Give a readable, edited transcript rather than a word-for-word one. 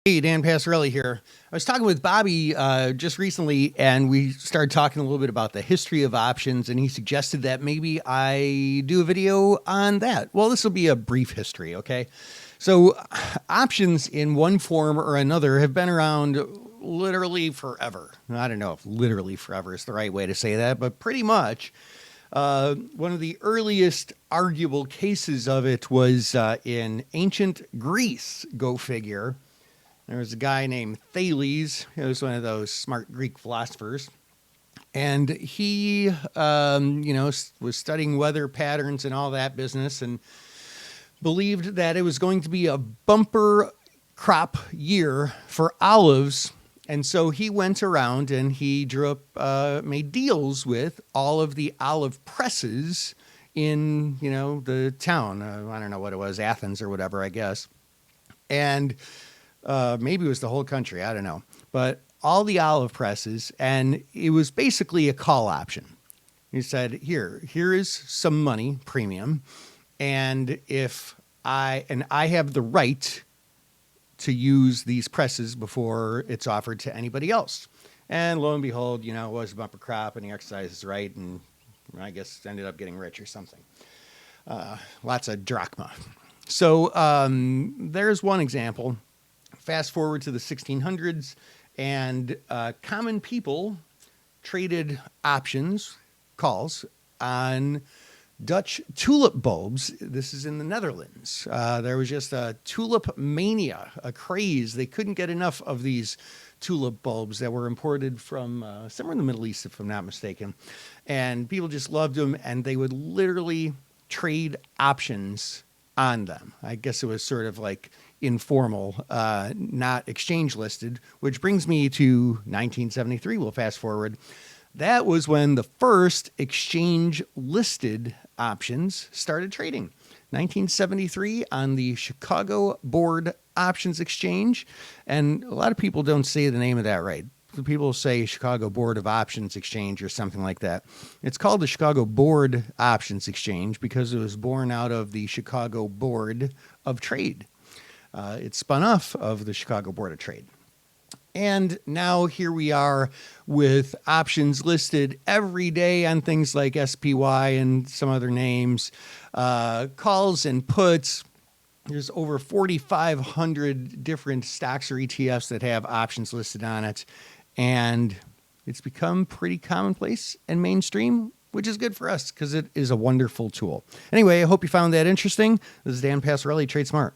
Hey, Dan Passarelli here. I was talking with Bobby just recently, and we started talking a little bit about the history of options, and he suggested that maybe I do a video on that. Well, this will be a brief history, okay? So, options in one form or another have been around literally forever. I don't know if literally forever is the right way to say that, but pretty much. One of the earliest arguable cases of it was in ancient Greece, go figure. There was a guy named Thales. He was one of those smart Greek philosophers. And he, was studying weather patterns and all that business and believed that it was going to be a bumper crop year for olives. And so he went around and he made deals with all of the olive presses in, the town. I don't know what it was, Athens or whatever, I guess. And maybe it was the whole country. I don't know. But all the olive presses, and it was basically a call option. He said, here is some money, premium. And I have the right to use these presses before it's offered to anybody else. And lo and behold, it was a bumper crop and he exercised his right and I guess ended up getting rich or something. Lots of drachma. So there's one example. Fast forward to the 1600s, and common people traded options, calls, on Dutch tulip bulbs. This is in the Netherlands. There was just a tulip mania, a craze. They couldn't get enough of these tulip bulbs that were imported from somewhere in the Middle East, if I'm not mistaken. And people just loved them, and they would literally trade options on them. I guess it was sort of like informal, not exchange listed, which brings me to 1973. We'll fast forward. That was when the first exchange listed options started trading. 1973 on the Chicago Board Options Exchange. And a lot of people don't say the name of that right. People say Chicago Board of Options Exchange or something like that. It's called the Chicago Board Options Exchange because it was born out of the Chicago Board of Trade. It spun off of the Chicago Board of Trade. And now here we are with options listed every day on things like SPY and some other names, calls and puts. There's over 4,500 different stocks or ETFs that have options listed on it. And it's become pretty commonplace and mainstream, which is good for us because it is a wonderful tool. Anyway, I hope you found that interesting. This is Dan Passarelli, Trade Smart.